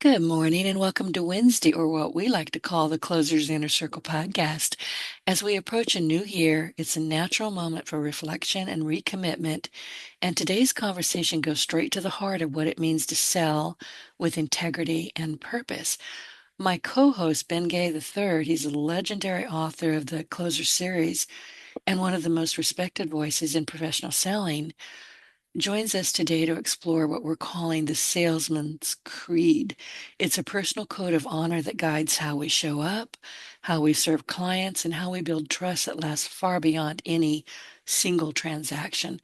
Good morning and welcome to Wednesday, or what we like to call the Closers Inner Circle podcast. As we approach a new year, it's a natural moment for reflection and recommitment. And today's conversation goes straight to the heart of what it means to sell with integrity and purpose. My co-host, Ben Gay III, he's a legendary author of the Closer series and one of the most respected voices in professional selling, joins us today to explore what we're calling the Salesman's Creed. It's a personal code of honor that guides how we show up, how we serve clients, and how we build trust that lasts far beyond any single transaction.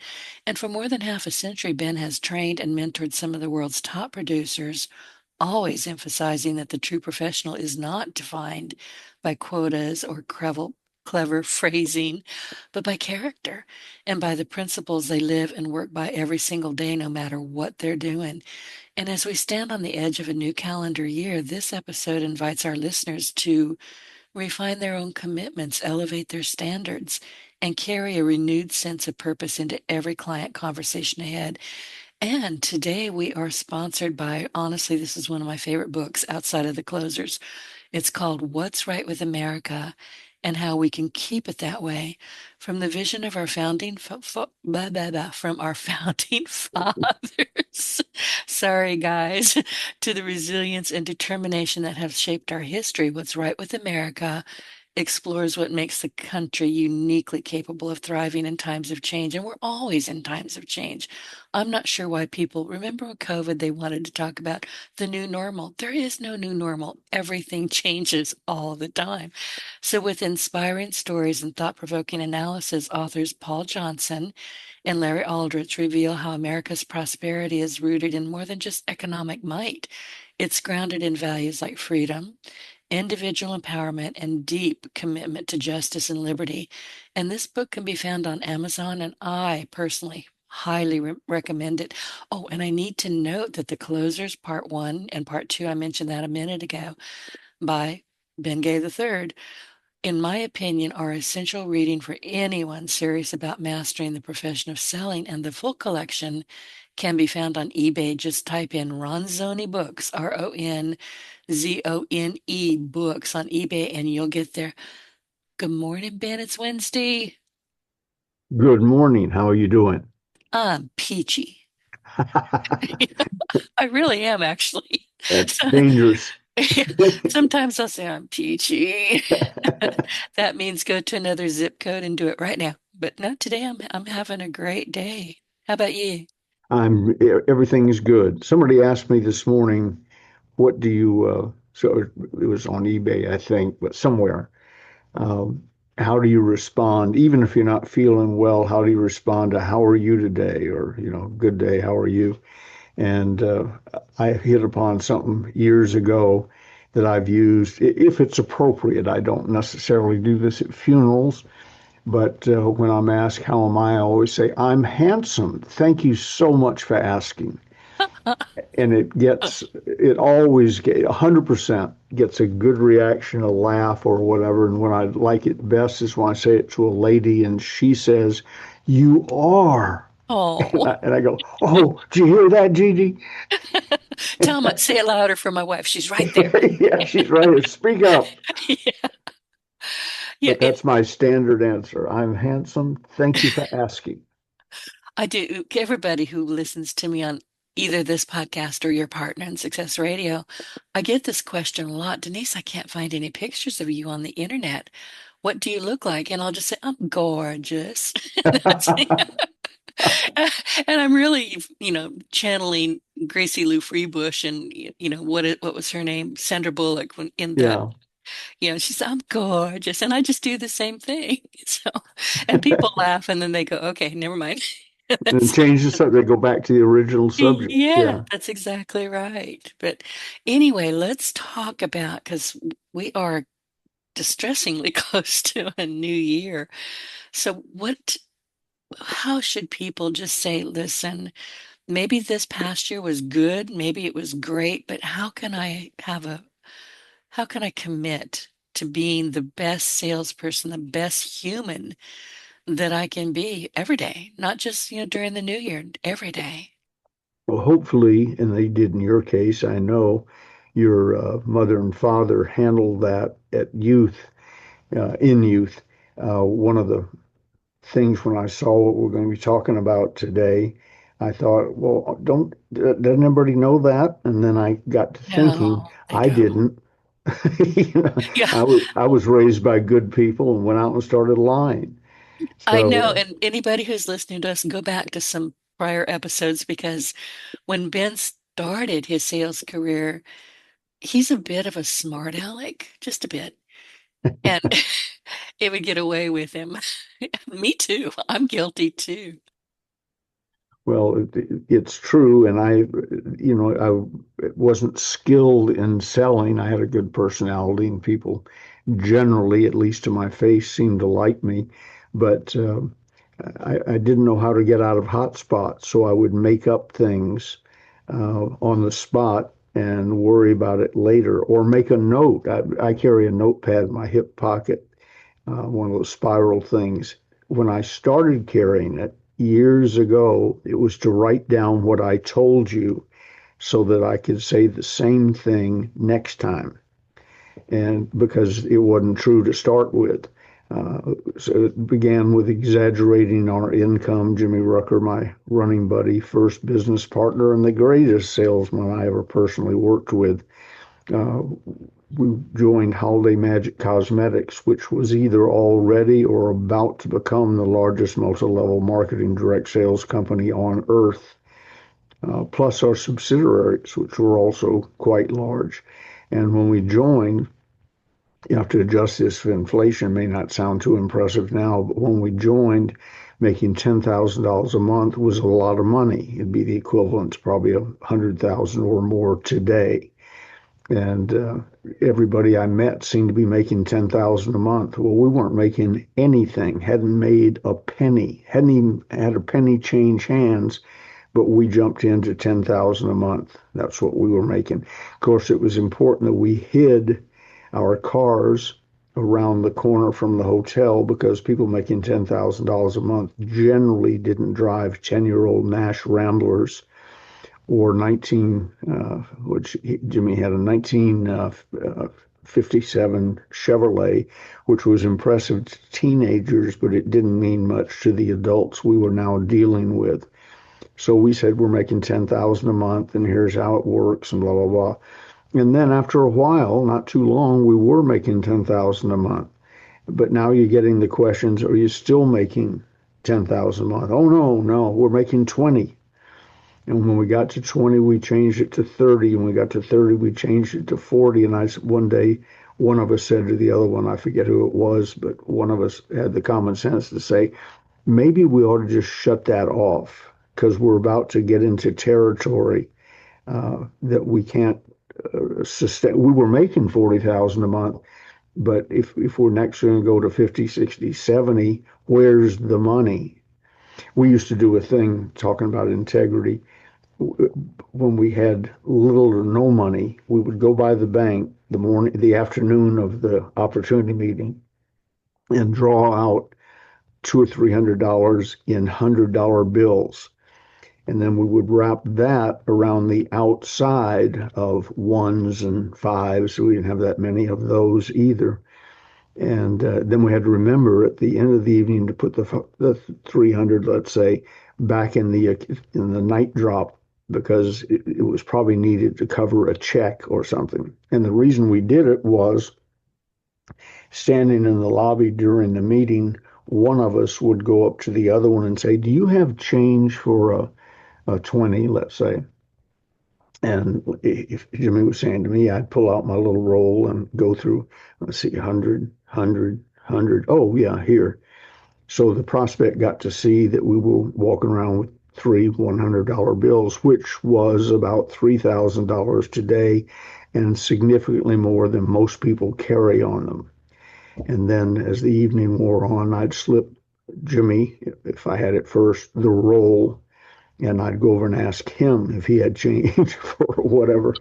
And for more than half a century, Ben has trained and mentored some of the world's top producers, always emphasizing that the true professional is not defined by quotas or clever phrasing, but by character and by the principles they live and work by every single day, no matter what they're doing. And as we stand on the edge of a new calendar year, this episode invites our listeners to refine their own commitments, elevate their standards, and carry a renewed sense of purpose into every client conversation ahead. And today we are sponsored by, honestly, this is one of my favorite books outside of the closers. It's called What's Right with America and How We Can Keep It That Way. From the vision of our from our founding fathers, sorry guys, to the resilience and determination that have shaped our history. What's Right with America explores what makes the country uniquely capable of thriving in times of change. And we're always in times of change. I'm not sure why people remember with COVID, they wanted to talk about the new normal. There is no new normal. Everything changes all the time. So, with inspiring stories and thought provoking analysis, authors Paul Johnson and Larry Aldrich reveal how America's prosperity is rooted in more than just economic might. It's grounded in values like freedom, individual empowerment, and deep commitment to justice and liberty. And this book can be found on Amazon, and I personally highly recommend it. Oh, and I need to note that The Closers Part 1 and Part 2, I mentioned that a minute ago, by Ben Gay III, in my opinion, are essential reading for anyone serious about mastering the profession of selling, and the full collection can be found on eBay. Just type in Ronzoni Books, Ronzone Books on eBay, and you'll get there. Good morning, Ben. It's Wednesday. Good morning. How are you doing? I'm peachy. I really am, actually. That's So, dangerous. sometimes I'll say I'm peachy. That means go to another zip code and do it right now. But no, today I'm having a great day. How about you? Everything is good. Somebody asked me this morning, what do you, so it was on eBay, I think, but somewhere. Um, how do you respond, even if you're not feeling well, how do you respond to how are you today? Or, good day, how are you? And I hit upon something years ago that I've used, if it's appropriate. I don't necessarily do this at funerals. But when I'm asked, how am I always say, I'm handsome. Thank you so much for asking. And it always 100% gets a good reaction, a laugh or whatever. And when I like it best is when I say it to a lady and she says, you are. And Oh, I go, oh, did you hear that, Gigi? tell me, say it louder for my wife. She's right there. Yeah, she's right. Speak up. Yeah, yeah. But that's my standard answer. I'm handsome. Thank you for asking. I do. Everybody who listens to me on either this podcast or your partner in Success Radio, I get this question a lot. Denise, I can't find any pictures of you on the internet. What do you look like? And I'll just say, I'm gorgeous. That's and I'm really, channeling Gracie Lou Freebush and what was her name? Sandra Bullock when in that, Yeah. she said, I'm gorgeous. And I just do the same thing. So, and people laugh and then they go, okay, never mind. And That's change the subject, go back to the original subject. yeah, Yeah. that's exactly right. But anyway, let's talk about because we are distressingly close to a new year. So how should people just say, listen, maybe this past year was good, maybe it was great, but how can I commit to being the best salesperson, the best human that I can be every day, not just, during the new year, every day. Well, hopefully, and they did in your case, I know, your mother and father handled that at in youth. One of the things when I saw what we're going to be talking about today, I thought, well, doesn't everybody know that? And then I got to thinking, No, they I don't. didn't. You know, Yeah, I was raised by good people and went out and started lying. I know. So, And anybody who's listening to us, go back to some prior episodes because when Ben started his sales career, he's a bit of a smart aleck, just a bit. And it would get away with him. Me too. I'm guilty too. well, it's true, and I wasn't skilled in selling. I had a good personality, and people generally, at least to my face, seemed to like me. But I didn't know how to get out of hot spots, so I would make up things on the spot and worry about it later, or make a note. I carry a notepad in my hip pocket, one of those spiral things. When I started carrying it years ago, it was to write down what I told you so that I could say the same thing next time. And because it wasn't true to start with. So it began with exaggerating our income. Jimmy Rucker, my running buddy, first business partner, and the greatest salesman I ever personally worked with, uh, we joined Holiday Magic Cosmetics, which was either already or about to become the largest multi-level marketing direct sales company on earth, plus our subsidiaries, which were also quite large. And when we joined, you have to adjust this for inflation. It may not sound too impressive now, but when we joined, making $10,000 a month was a lot of money. It'd be the equivalent to probably 100,000 or more today. And everybody I met seemed to be making 10,000 a month. Well, we weren't making anything, hadn't made a penny, hadn't even had a penny change hands, but we jumped into 10,000 a month. That's what we were making. Of course, it was important that we hid our cars around the corner from the hotel because people making $10,000 a month generally didn't drive 10-year-old Nash Ramblers or 19, which Jimmy had a 1957 Chevrolet, which was impressive to teenagers, but it didn't mean much to the adults we were now dealing with. So we said we're making 10,000 a month, and here's how it works, and blah blah blah. And then after a while, not too long, we were making 10,000 a month. But now you're getting the questions: are you still making 10,000 a month? Oh no, no, we're making 20. And when we got to 20, we changed it to 30. And we got to 30, we changed it to 40. And one day, one of us said to the other one, I forget who it was, but one of us had the common sense to say, maybe we ought to just shut that off because we're about to get into territory that we can't sustain. We were making 40,000 a month, but if we're next going to go to 50, 60, 70, where's the money? We used to do a thing talking about integrity when we had little or no money, we would go by the bank the afternoon of the opportunity meeting and draw out $200 or $300 in $100 bills. And then we would wrap that around the outside of ones and fives. So we didn't have that many of those either. And then we had to remember at the end of the evening to put the 300, let's say, back in the night drop because it was probably needed to cover a check or something. And the reason we did it was standing in the lobby during the meeting, one of us would go up to the other one and say, "Do you have change for a 20, let's say?" And if Jimmy was saying to me, I'd pull out my little roll and go through, let's see, 100, 100, 100. Oh, yeah, here. So the prospect got to see that we were walking around with three $100 bills, which was about $3,000 today and significantly more than most people carry on them. And then as the evening wore on, I'd slip Jimmy, if I had it first, the roll, and I'd go over and ask him if he had change for whatever.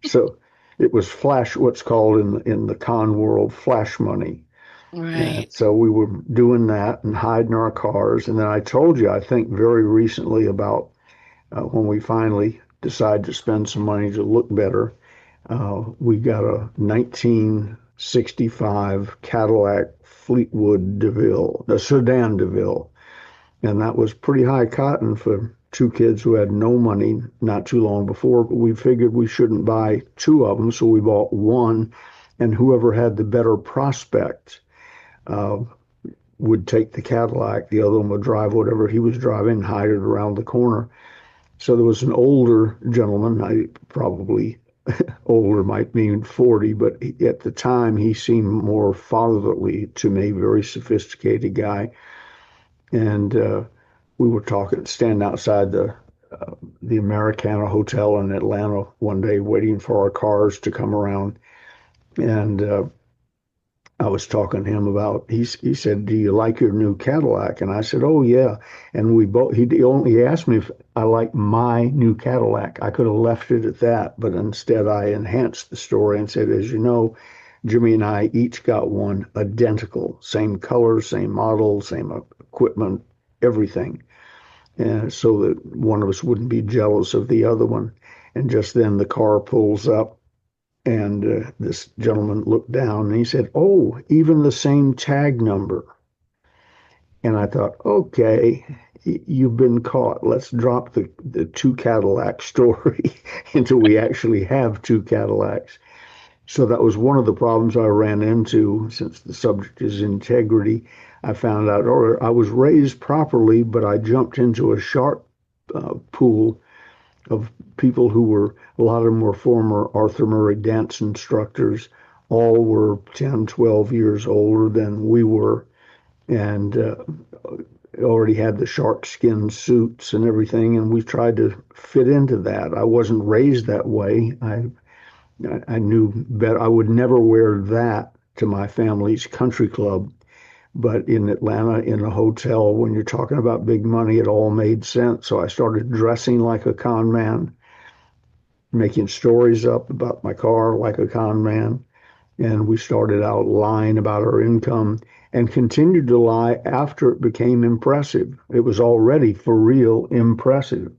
So it was flash, what's called in the con world, flash money. And Right. so we were doing that and hiding our cars. And then I told you, I think very recently about when we finally decided to spend some money to look better. We got a 1965 Cadillac Fleetwood DeVille, a sedan DeVille, and that was pretty high cotton for two kids who had no money not too long before. But we figured we shouldn't buy two of them, so we bought one, and whoever had the better prospect uh, would take the Cadillac. The other one would drive whatever he was driving and hide it around the corner. So there was an older gentleman, I probably older might mean 40, but at the time he seemed more fatherly to me, very sophisticated guy. And we were talking, standing outside the Americana Hotel in Atlanta one day, waiting for our cars to come around. And I was talking to him about. He said, "Do you like your new Cadillac?" And I said, "Oh yeah." And we both. He only asked me if I like my new Cadillac. I could have left it at that, but instead I enhanced the story and said, "As you know, Jimmy and I each got one identical, same color, same model, same equipment, everything." And so that one of us wouldn't be jealous of the other one. And just then the car pulls up, and this gentleman looked down and he said, "Oh, even the same tag number." And I thought, okay, you've been caught. Let's drop the two Cadillac story until we actually have two Cadillacs. So that was one of the problems I ran into since the subject is integrity. I found out, or I was raised properly, but I jumped into a shark pool of people who were, a lot of them were former Arthur Murray dance instructors. All were 10, 12 years older than we were, and already had the shark skin suits and everything. And we tried to fit into that. I wasn't raised that way. I knew better. I would never wear that to my family's country club. But in Atlanta, in a hotel, when you're talking about big money, it all made sense. So I started dressing like a con man, making stories up about my car like a con man. And we started out lying about our income and continued to lie after it became impressive. It was already for real impressive,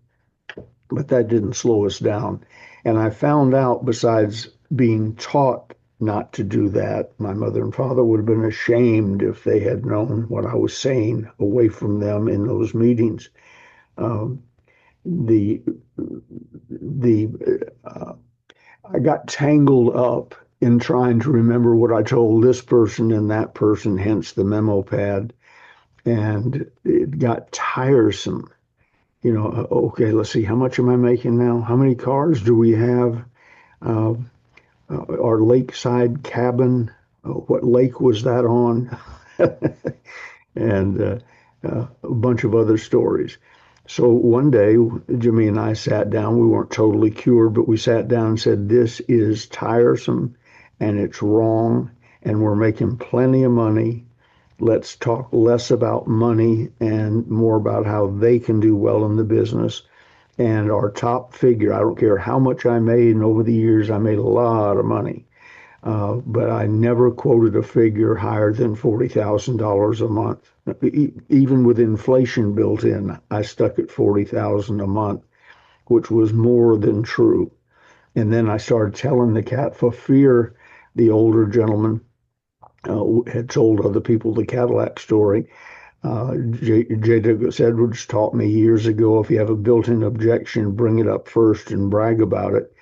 but that didn't slow us down. And I found out, besides being taught not to do that, my mother and father would have been ashamed if they had known what I was saying away from them in those meetings. Um, the the I got tangled up in trying to remember what I told this person and that person, hence the memo pad, and it got tiresome. Okay, let's see, how much am I making now? How many cars do we have? Uh, our lakeside cabin, what lake was that on? And a bunch of other stories. So one day, Jimmy and I sat down. We weren't totally cured, but we sat down and said, "This is tiresome and it's wrong, and we're making plenty of money. Let's talk less about money and more about how they can do well in the business." And our top figure, I don't care how much I made, and over the years, I made a lot of money. But I never quoted a figure higher than $40,000 a month. Even with inflation built in, I stuck at 40,000 a month, which was more than true. And then I started telling the cat for fear the older gentleman had told other people the Cadillac story. J. Douglas Edwards taught me years ago, if you have a built-in objection, bring it up first and brag about it.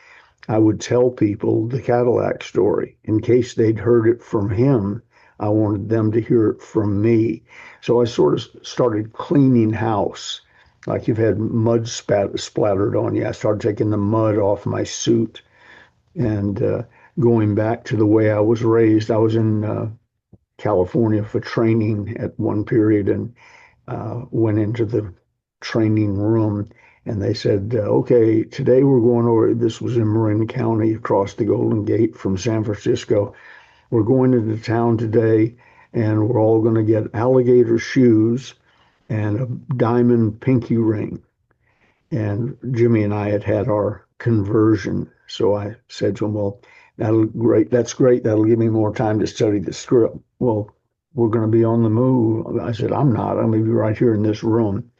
I would tell people the Cadillac story in case they'd heard it from him. I wanted them to hear it from me. So I sort of started cleaning house. Like you've had mud splattered on you. I started taking the mud off my suit and going back to the way I was raised. I was in California for training at one period and went into the training room, and they said, "Okay, today we're going over." This was in Marin County, across the Golden Gate from San Francisco. "We're going into town today, and we're all going to get alligator shoes and a diamond pinky ring." And Jimmy and I had had our conversion, so I said to him, "Well, that'll great. That's great. That'll give me more time to study the script." "Well, we're going to be on the move." I said, "I'm not. I'm going to be right here in this room."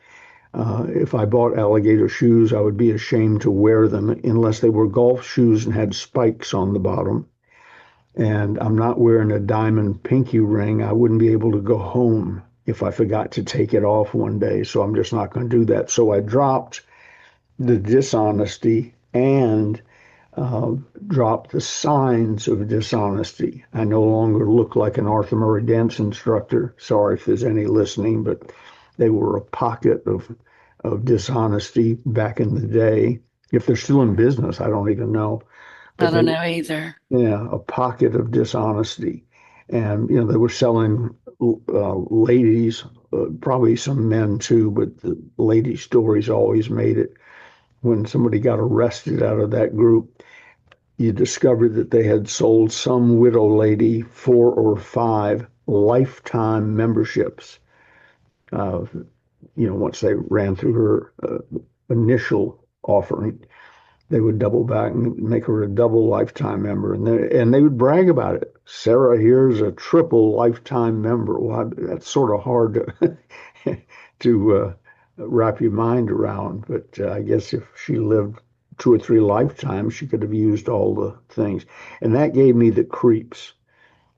If I bought alligator shoes, I would be ashamed to wear them unless they were golf shoes and had spikes on the bottom. And I'm not wearing a diamond pinky ring. I wouldn't be able to go home if I forgot to take it off one day. So I'm just not going to do that. So I dropped the dishonesty and uh, dropped the signs of dishonesty. I no longer look like an Arthur Murray dance instructor. Sorry if there's any listening, but they were a pocket of dishonesty back in the day. If they're still in business, I don't even know. I But they, don't know either. yeah, a pocket of dishonesty. And, they were selling ladies, probably some men too, but the lady stories always made it. When somebody got arrested out of that group, you discovered that they had sold some widow lady 4 or 5 lifetime memberships. Uh, once they ran through her initial offering, they would double back and make her a double lifetime member, and they would brag about it. Sarah here's a triple lifetime member. Well, that's sort of hard to wrap your mind around, but I guess if she lived 2 or 3 lifetimes, she could have used all the things, and that gave me the creeps.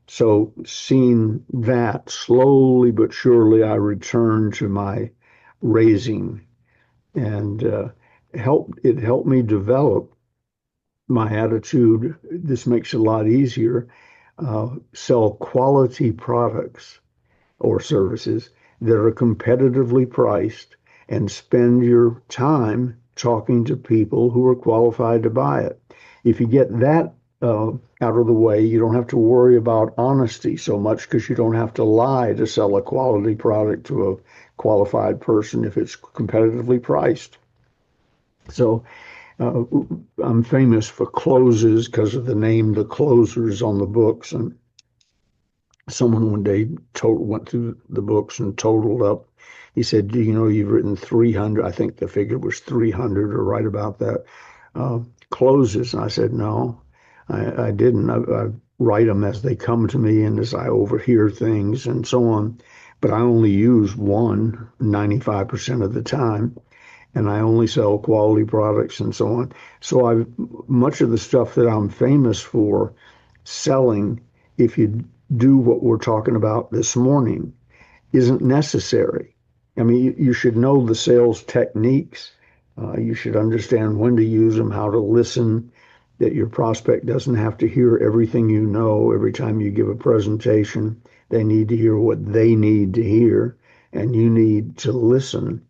So seeing that slowly but surely, I returned to my raising, and it helped me develop my attitude. This makes it a lot easier. Sell quality products or services that are competitively priced, and spend your time talking to people who are qualified to buy it. If you get that out of the way, you don't have to worry about honesty so much, because you don't have to lie to sell a quality product to a qualified person if it's competitively priced. So uh, I'm famous for closes because of the name, the closers on the books. And someone one day went through the books and totaled up. He said, "Do you know you've written 300?" I think the figure was 300 or right about that, uh, closes. And I said, "No, I didn't. I write them as they come to me and as I overhear things and so on. But I only use one 95% of the time, and I only sell quality products and so on." So much of the stuff that I'm famous for selling, if you do what we're talking about this morning, isn't necessary. I mean, you should know the sales techniques. You should understand when to use them, how to listen, that your prospect doesn't have to hear everything you know every time you give a presentation. They need to hear what they need to hear, and you need to listen.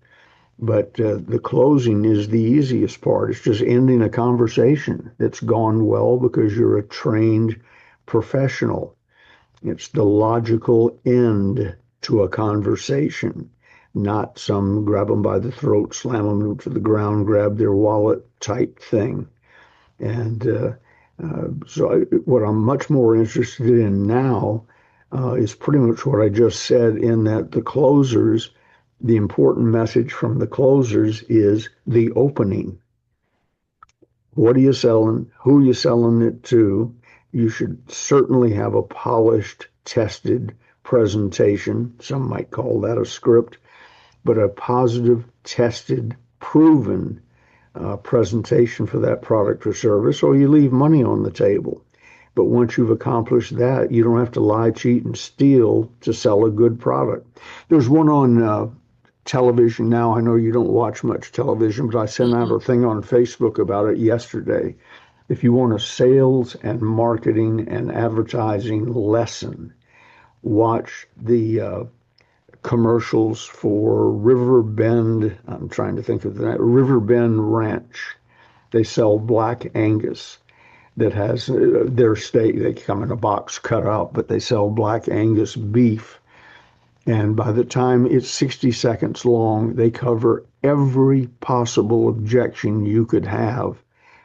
But the closing is the easiest part. It's just ending a conversation that's gone well because you're a trained professional. It's the logical end to a conversation, not some grab them by the throat, slam them to the ground, grab their wallet type thing. And what I'm much more interested in now is pretty much what I just said, in that the important message from the closers is the opening. What are you selling? Who are you selling it to? You should certainly have a polished, tested presentation. Some might call that a script, but a positive, tested, proven presentation for that product or service, or you leave money on the table. But once you've accomplished that, you don't have to lie, cheat, and steal to sell a good product. There's one on television now. I know you don't watch much television, but I sent out Mm-mm. a thing on Facebook about it yesterday. If you want a sales and marketing and advertising lesson, watch the commercials for River Bend. I'm trying to think of the name. River Bend Ranch. They sell Black Angus that has their steak. They come in a box cut up, but they sell Black Angus beef. And by the time it's 60 seconds long, they cover every possible objection you could have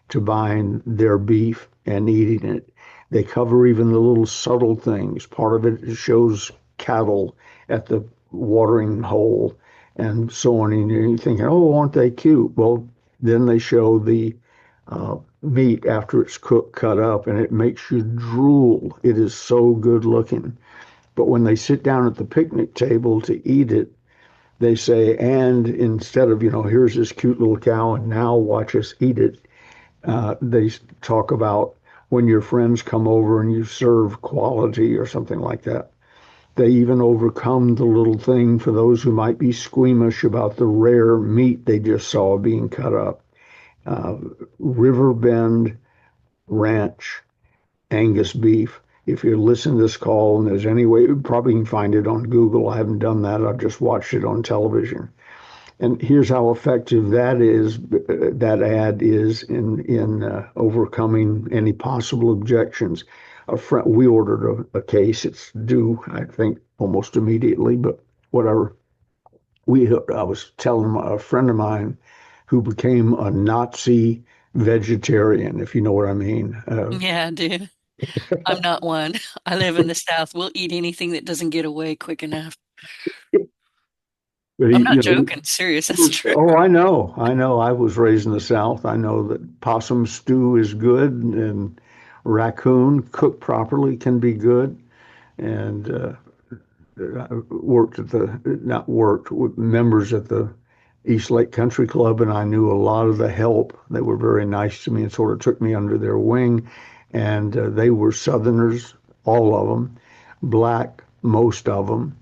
to buying their beef and eating it. They cover even the little subtle things. Part of it shows cattle at the watering hole and so on. And you're thinking, oh, aren't they cute? Well, then they show the meat after it's cooked, cut up, and it makes you drool. It is so good looking. But when they sit down at the picnic table to eat it, they say, and instead of, here's this cute little cow and now watch us eat it, they talk about when your friends come over and you serve quality or something like that. They even overcome the little thing for those who might be squeamish about the rare meat they just saw being cut up. Uh, Riverbend Ranch Angus beef. If you listen to this call and there's any way, you probably can find it on Google. I haven't done that. I've just watched it on television. And here's how effective that is. That ad is in overcoming any possible objections. A friend, we ordered a case. It's due, I think, almost immediately, but whatever. I was telling a friend of mine who became a Nazi vegetarian, if you know what I mean. Yeah, I do. I'm not one. I live in the South. We'll eat anything that doesn't get away quick enough. But I'm he, not joking. Serious. That's true. oh, I know, I know. I was raised in the South. I know that possum stew is good, and raccoon cooked properly can be good. And I worked at not worked with members at the East Lake Country Club, and I knew a lot of the help. They were very nice to me and sort of took me under their wing. And they were Southerners, all of them, black, most of them,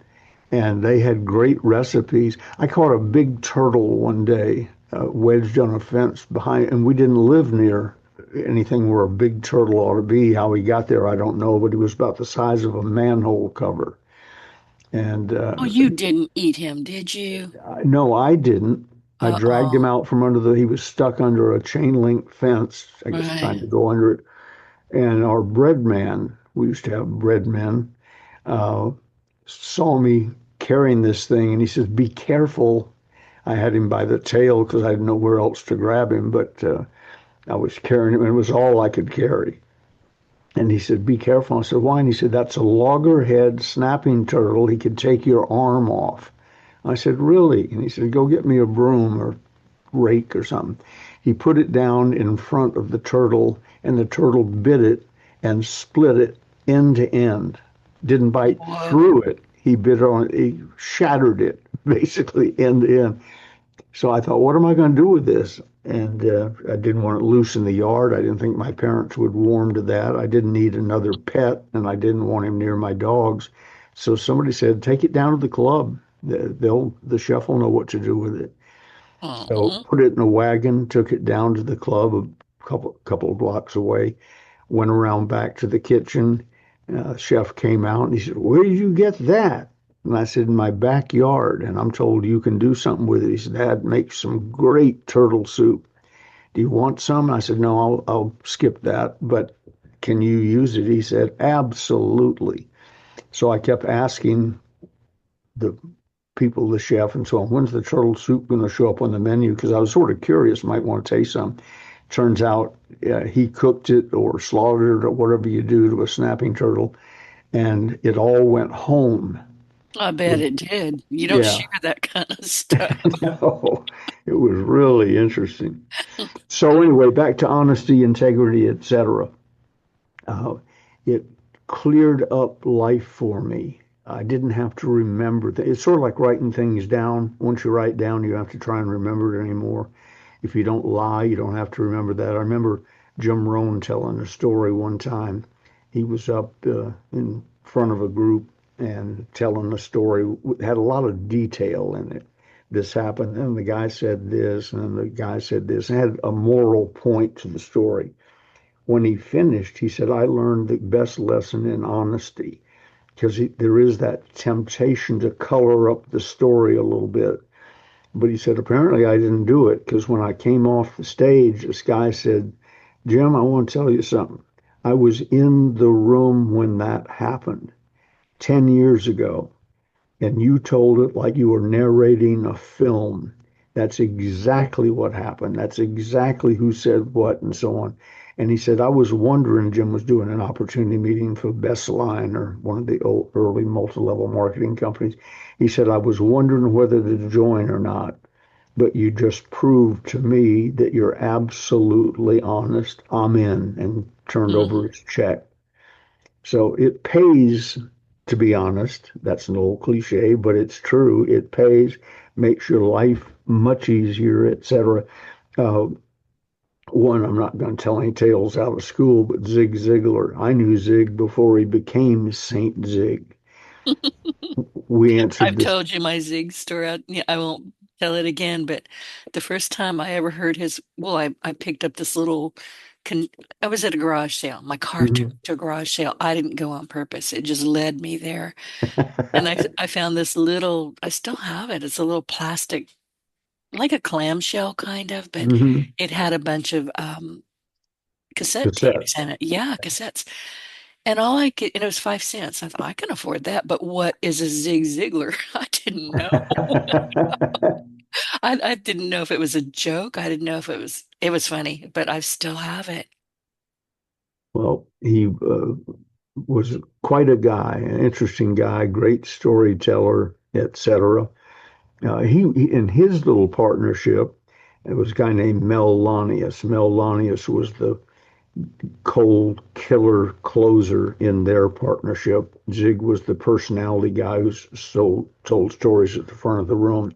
and they had great recipes. I caught a big turtle one day, wedged on a fence behind, and we didn't live near anything where a big turtle ought to be. How he got there, I don't know, but he was about the size of a manhole cover. And Oh, you didn't eat him, did you? no, I didn't. I dragged him Uh-oh. out from under he was stuck under a chain link fence, I guess trying to Right. go under it. And our bread man, we used to have bread men, uh, saw me carrying this thing and he says, "Be careful." I had him by the tail because I had nowhere else to grab him, but I was carrying him and it was all I could carry. And he said, "Be careful." I said, "Why?" And he said, "That's a loggerhead snapping turtle. He could take your arm off." I said, "Really?" And he said, "Go get me a broom or rake or something." He put it down in front of the turtle and the turtle bit it and split it end to end. Didn't bite Whoa. through it. He bit on it. He shattered it basically end to end. So I thought, what am I going to do with this? And I didn't want it loose in the yard. I didn't think my parents would warm to that. I didn't need another pet, and I didn't want him near my dogs. So somebody said, take it down to the club. The chef will know what to do with it. So Oh. put it in a wagon, took it down to the club a couple of blocks away, went around back to the kitchen. Chef came out and he said, "Where did you get that?" And I said, "In my backyard." And I'm told you can do something with it. He said, "Dad makes some great turtle soup. Do you want some?" And I said, "No, I'll skip that. But can you use it?" He said, "Absolutely." So I kept asking the people, the chef, and so on, when's the turtle soup going to show up on the menu? Because I was sort of curious, might want to taste some. Turns out he cooked it or slaughtered it or whatever you do to a snapping turtle, and it all went home. I bet it did. You don't Yeah, share that kind of stuff. no, it was really interesting. So anyway, back to honesty, integrity, etc. Uh, it cleared up life for me. I didn't have to remember. It's sort of like writing things down. Once you write down, you have to try and remember it anymore. If you don't lie, you don't have to remember that. I remember Jim Rohn telling a story one time. He was up in front of a group and telling a story. It had a lot of detail in it. This happened, and the guy said this, and the guy said this. It had a moral point to the story. When he finished, he said, "I learned the best lesson in honesty," because there is that temptation to color up the story a little bit. But he said, apparently I didn't do it because when I came off the stage, this guy said, "Jim, I want to tell you something. I was in the room when that happened 10 years ago, and you told it like you were narrating a film. That's exactly what happened. That's exactly who said what, and so on." And he said, "I was wondering," Jim was doing an opportunity meeting for Best Line or one of the old, early multi-level marketing companies. He said, "I was wondering whether to join or not, but you just proved to me that you're absolutely honest. I'm in," and turned over Mhm. his check. So it pays. to be honest. That's an old cliche, but it's true. It pays, makes your life much easier, etc. Uh, One, I'm not going to tell any tales out of school, but Zig Ziglar. I knew Zig before he became Saint Zig. We answered I've this. told you my Zig story. Yeah, I won't tell it again, but the first time I ever heard I picked up this con I was at a garage sale. My car took Mhm. to a garage sale. I didn't go on purpose. It just led me there. And I found this I still have it. It's a little plastic, like a clamshell kind of, but Mhm. it had a bunch of cassette tapes Cassettes. in it. Yeah, cassettes. And it was 5 cents. I thought I can afford that. But what is a Zig Ziglar? I didn't know. I didn't know if it was a joke. I didn't know if it was funny, but I still have it. Well, he was quite a guy, an interesting guy, great storyteller, etc. In his little partnership, it was a guy named Mel Lanius. Mel Lanius was the cold killer closer in their partnership. Zig was the personality guy who told stories at the front of the room.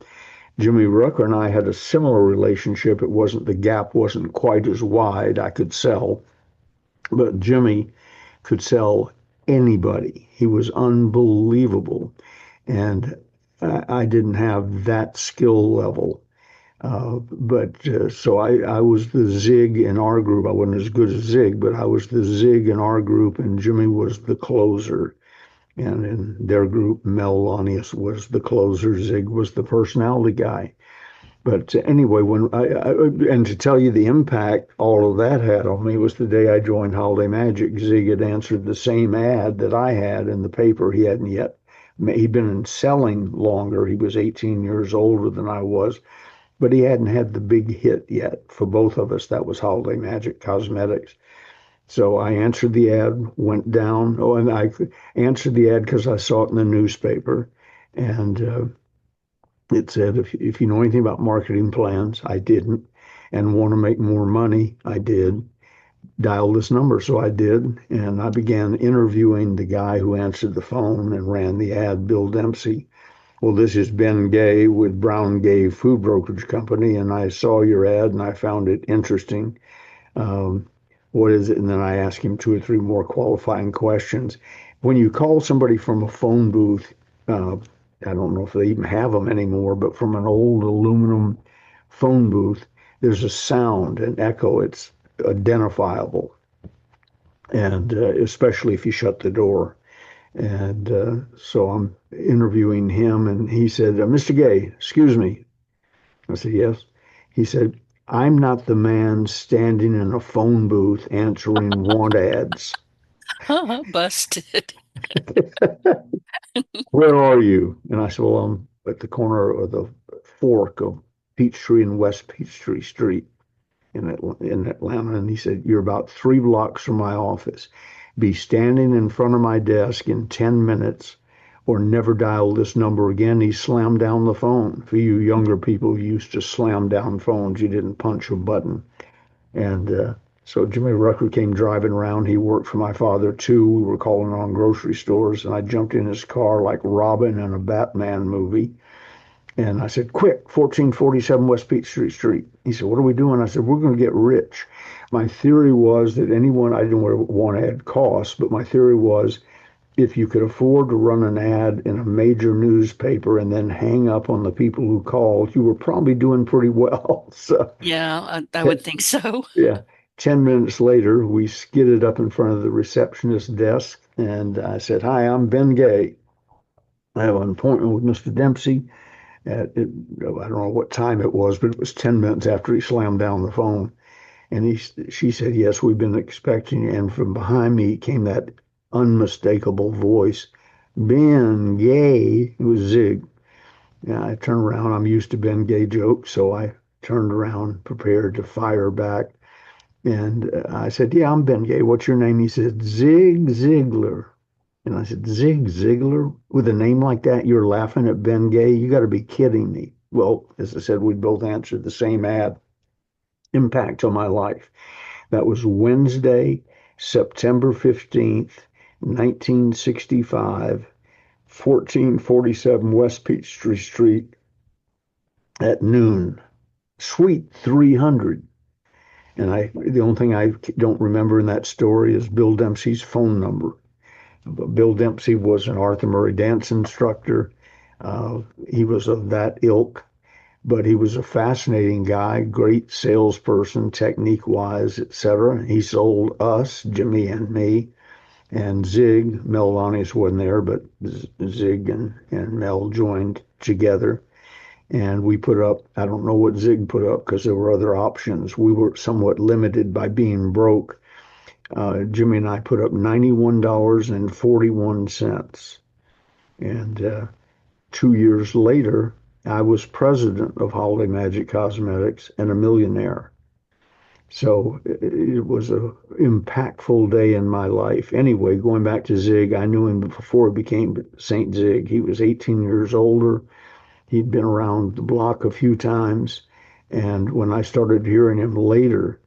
Jimmy Rucker and I had a similar relationship. The gap wasn't quite as wide. I could sell, but Jimmy could sell anybody. He was unbelievable. And I didn't have that skill level. So I was the Zig in our group. I wasn't as good as Zig, but I was the Zig in our group, and Jimmy was the closer. And in their group, Mel Lanius was the closer. Zig was the personality guy. But anyway, and to tell you the impact all of that had on me was the day I joined Holiday Magic. Zig had answered the same ad that I had in the paper. He hadn't yet. He'd been selling longer. He was 18 years older than I was, but he hadn't had the big hit yet for both of us. That was Holiday Magic Cosmetics. So I answered the ad, went down. Oh, and I answered the ad because I saw it in the newspaper. And it said, if you know anything about marketing plans, I didn't, and want to make more money, I did. Dial this number. So I did. And I began interviewing the guy who answered the phone and ran the ad, Bill Dempsey. Well, this is Ben Gay with Brown Gay Food Brokerage Company, and I saw your ad and I found it interesting. Um, what is it? And then I asked him two or three more qualifying questions. When you call somebody from a phone booth, I don't know if they even have them anymore, but from an old aluminum phone booth, there's a sound, an echo. It's identifiable, and especially if you shut the door. And so I'm interviewing him, and he said, Mr. Gay, excuse me. I said, yes. He said, I'm not the man standing in a phone booth answering want ads. Busted. Where are you? And I said, well, I'm at the corner of the fork of Peachtree and West Peachtree Street in Atlanta. And he said, you're about 3 blocks from my office. Be standing in front of my desk in 10 minutes or never dial this number again. He slammed down the phone. For you younger people who used to slam down phones, you didn't punch a button. And so Jimmy Rucker came driving around. He worked for my father too. We were calling on grocery stores, and I jumped in his car like Robin in a Batman movie. And I said, quick, 1447 West Peachtree Street. He said, what are we doing? I said, we're going to get rich. My theory was that I didn't know what one ad costs, but my theory was if you could afford to run an ad in a major newspaper and then hang up on the people who called, you were probably doing pretty well. So, Yeah, I would think so. yeah. 10 minutes later, we skidded up in front of the receptionist's desk, and I said, hi, I'm Ben Gay. I have an appointment with Mr. Dempsey. I don't know what time it was, but it was 10 minutes after he slammed down the phone. And she said, yes, we've been expecting you. And from behind me came that unmistakable voice, Ben Gay. It was Zig. And I turned around. I'm used to Ben Gay jokes, so I turned around, prepared to fire back. And I said, yeah, I'm Ben Gay. What's your name? He said, Zig Ziglar. And I said, Zig Ziglar? With a name like that, you're laughing at Ben Gay? You got to be kidding me. Well, as I said, we both answered the same ad. Impact on my life. That was Wednesday, September 15th, 1965. 1447 West Peachtree Street at noon, Suite 300. And the only thing I don't remember in that story is Bill Dempsey's phone number. Bill Dempsey was an Arthur Murray dance instructor. He was of that ilk, but he was a fascinating guy, great salesperson, technique wise, etc. He sold us, Jimmy and me, and Zig. Mel Lonnies wasn't there, but Zig and Mel joined together. And we put up, I don't know what Zig put up because there were other options. We were somewhat limited by being broke. Jimmy and I put up $91.41. And 2 years later, I was president of Holiday Magic Cosmetics and a millionaire. So it was a impactful day in my life. Anyway, going back to Zig, I knew him before he became Saint Zig. He was 18 years older. He'd been around the block a few times. And when I started hearing him later,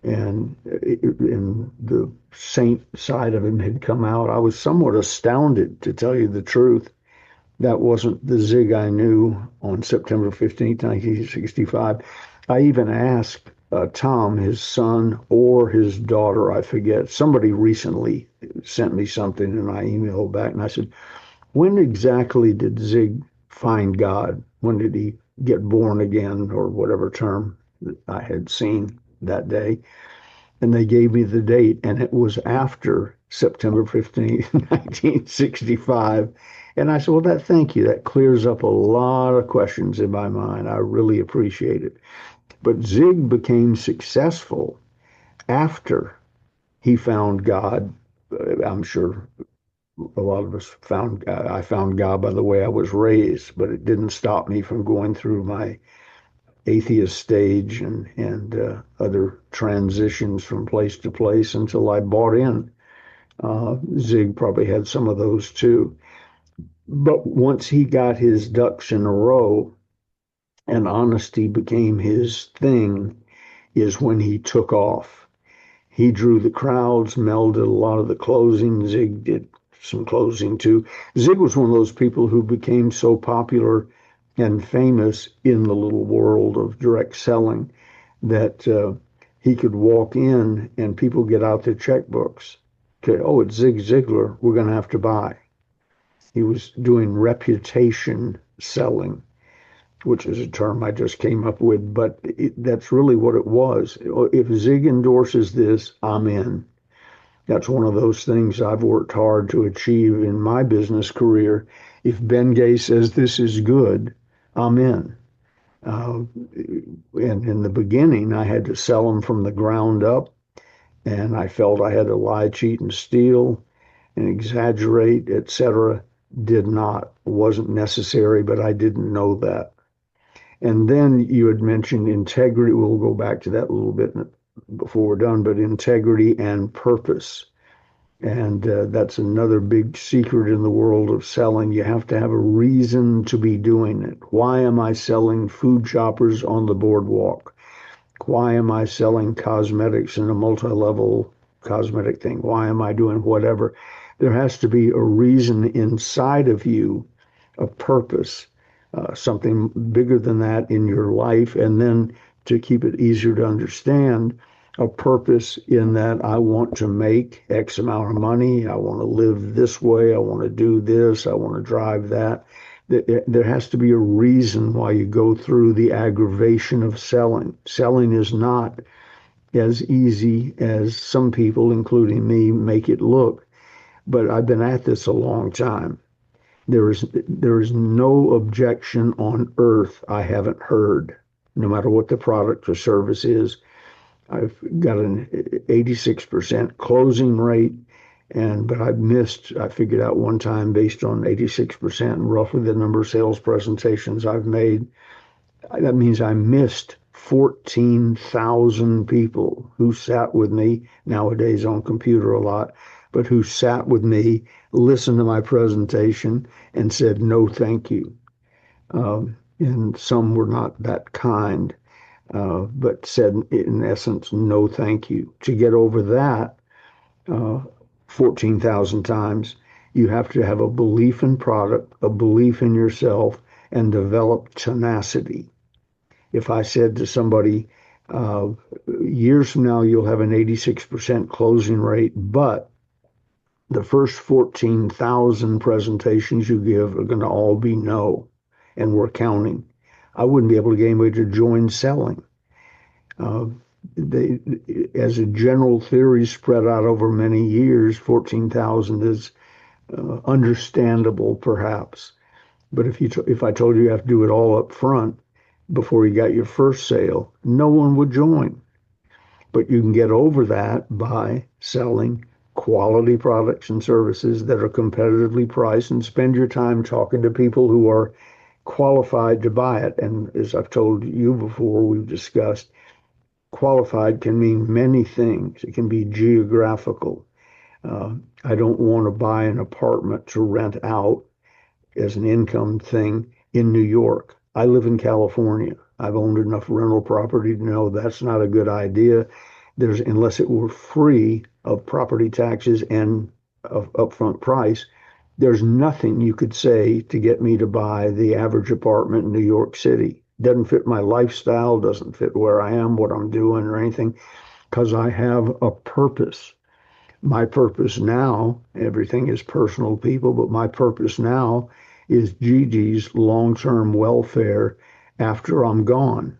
and the saint side of him had come out, I was somewhat astounded, to tell you the truth. That wasn't the Zig I knew on September 15th, 1965. I even asked Tom, his son, or his daughter, I forget. Somebody recently sent me something, and I emailed back, and I said, when exactly did Zig find God? When did he get born again, or whatever term that I had seen that day? And they gave me the date, and it was after September 15th, 1965. And I said, well, thank you. That clears up a lot of questions in my mind. I really appreciate it. But Zig became successful after he found God. I'm sure a lot of us found, I found God by the way I was raised, but it didn't stop me from going through my atheist stage and other transitions from place to place until I bought in. Zig probably had some of those too. But once he got his ducks in a row and honesty became his thing, is when he took off. He drew the crowds, Mel did a lot of the closing, Zig did some closing too. Zig was one of those people who became so popular and famous in the little world of direct selling that he could walk in and people get out their checkbooks. Okay, oh, it's Zig Ziglar, we're going to have to buy. He was doing reputation selling, which is a term I just came up with, but that's really what it was. If Zig endorses this, I'm in. That's one of those things I've worked hard to achieve in my business career. If Ben Gay says this is good, I'm in. And in the beginning, I had to sell them from the ground up, and I felt I had to lie, cheat, and steal and exaggerate, etc. Did not, wasn't necessary, but I didn't know that. And then you had mentioned integrity. We'll go back to that a little bit before we're done, but integrity and purpose. And that's another big secret in the world of selling. You have to have a reason to be doing it. Why am I selling food shoppers on the boardwalk? Why am I selling cosmetics in a multi-level cosmetic thing? Why am I doing whatever? There has to be a reason inside of you, a purpose, something bigger than that in your life. And then to keep it easier to understand, a purpose in that I want to make X amount of money. I want to live this way. I want to do this. I want to drive that. There has to be a reason why you go through the aggravation of selling. Selling is not as easy as some people, including me, make it look. But I've been at this a long time. There is no objection on earth I haven't heard, no matter what the product or service is. I've got an 86% closing rate, but I figured out one time based on 86% and roughly the number of sales presentations I've made, that means I missed 14,000 people who sat with me, nowadays on computer a lot, but who sat with me, listened to my presentation, and said, no, thank you. And some were not that kind, but said, in essence, no, thank you. To get over that 14,000 times You have to have a belief in product, a belief in yourself, and develop tenacity. If I said to somebody, uh, years from now, you'll have an 86% closing rate, but the first 14,000 presentations you give are going to all be no, and we're counting. I wouldn't be able to get anybody to join selling. Uh, they, as a general theory spread out over many years, 14,000 is understandable perhaps. But if I told you you have to do it all up front before you got your first sale, no one would join. But you can get over that by selling quality products and services that are competitively priced and spend your time talking to people who are qualified to buy it. And as I've told you before, we've discussed qualified can mean many things. It can be geographical. I don't want to buy an apartment to rent out as an income thing in New York. I live in California. I've owned enough rental property to know that's not a good idea. Unless it were free of property taxes and of upfront price, there's nothing you could say to get me to buy the average apartment in New York City. Doesn't fit my lifestyle, doesn't fit where I am, what I'm doing, or anything, because I have a purpose. My purpose now, everything is personal, people, but my purpose now is Gigi's long-term welfare after I'm gone.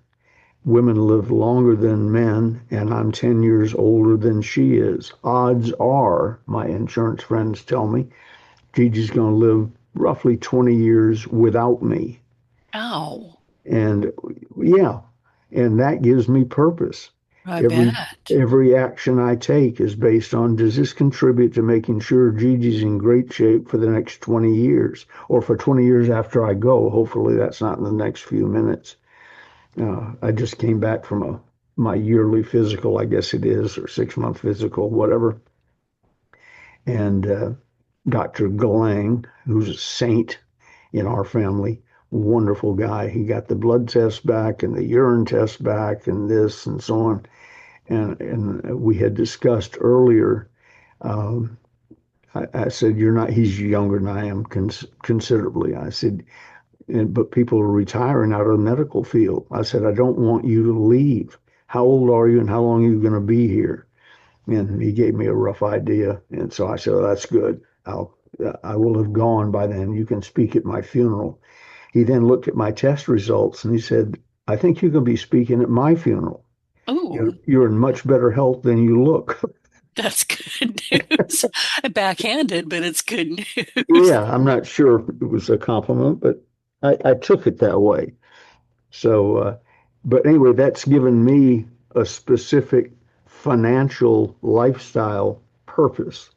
Women live longer than men, and I'm 10 years older than she is. Odds are, my insurance friends tell me, Gigi's going to live roughly 20 years without me. Ow, And yeah, and that gives me purpose. I Every bet. every action I take is based on, does this contribute to making sure Gigi's in great shape for the next 20 years or for 20 years after I go? Hopefully that's not in the next few minutes. I just came back from my yearly physical, I guess it is, or 6 month physical, whatever. And Dr. Galang, who's a saint in our family, wonderful guy. He got the blood test back and the urine test back and this and so on. And we had discussed earlier. Um, I said, "You're not." He's younger than I am considerably. I said, "But people are retiring out of the medical field." I said, "I don't want you to leave. How old are you, and how long are you going to be here?" And he gave me a rough idea, and so I said, "Oh, that's good. I will have gone by then. You can speak at my funeral." He then looked at my test results and he said, "I think you can be speaking at my funeral. Ooh, You're in much better health than you look." that's good news. Backhanded, but it's good news. Yeah, I'm not sure if it was a compliment, but I took it that way. So, but anyway, that's given me a specific financial lifestyle purpose.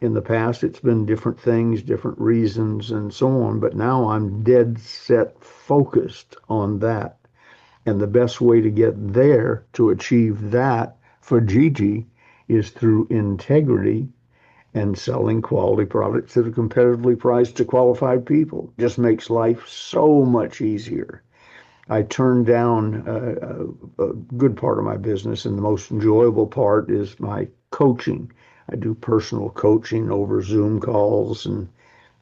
In the past, it's been different things, different reasons, and so on. But now I'm dead set focused on that. And the best way to get there to achieve that for Gigi is through integrity and selling quality products that are competitively priced to qualified people. Just makes life so much easier. I turned down a good part of my business, and the most enjoyable part is my coaching. I do personal coaching over Zoom calls and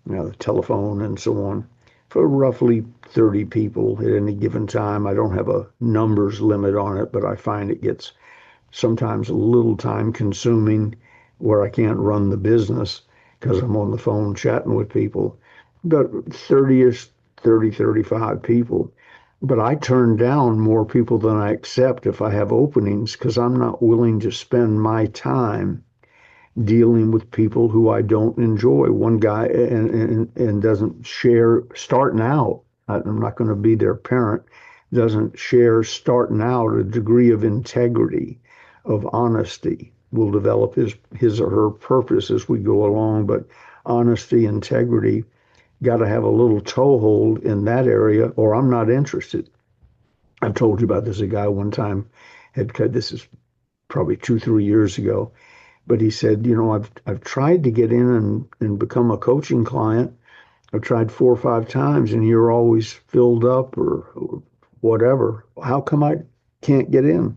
the telephone and so on for roughly 30 people at any given time. I don't have a numbers limit on it, but I find it gets sometimes a little time consuming where I can't run the business because I'm on the phone chatting with people. But 30ish, 30, 35 people. But I turn down more people than I accept if I have openings because I'm not willing to spend my time dealing with people who I don't enjoy. One guy and doesn't share starting out. I'm not going to be their parent. Doesn't share starting out a degree of integrity, of honesty. Will develop his or her purpose as we go along, but honesty, integrity, got to have a little toehold in that area, or I'm not interested. I've told you about this. A guy one time this is probably 2, 3 years ago, but he said, I've tried to get in and become a coaching client. I've tried 4 or 5 times and you're always filled up or whatever. How come I can't get in?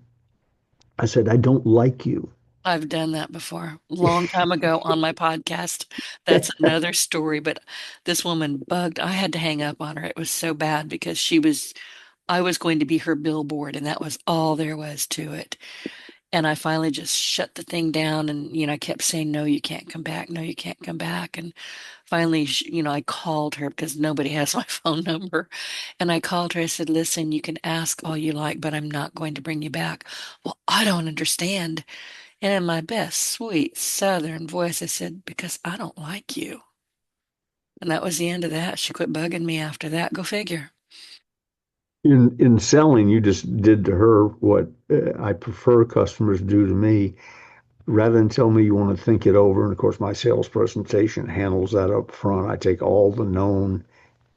I said, I don't like you. I've done that before, long time ago on my podcast. That's another story, but this woman bugged. I had to hang up on her. It was so bad because I was going to be her billboard, and that was all there was to it. And I finally just shut the thing down and, I kept saying, no, you can't come back. No, you can't come back. And finally, I called her because nobody has my phone number. And I called her. I said, listen, you can ask all you like, but I'm not going to bring you back. Well, I don't understand. And in my best sweet Southern voice, I said, because I don't like you. And that was the end of that. She quit bugging me after that. Go figure. In selling, you just did to her what I prefer customers do to me. Rather than tell me you want to think it over, and of course my sales presentation handles that up front. I take all the known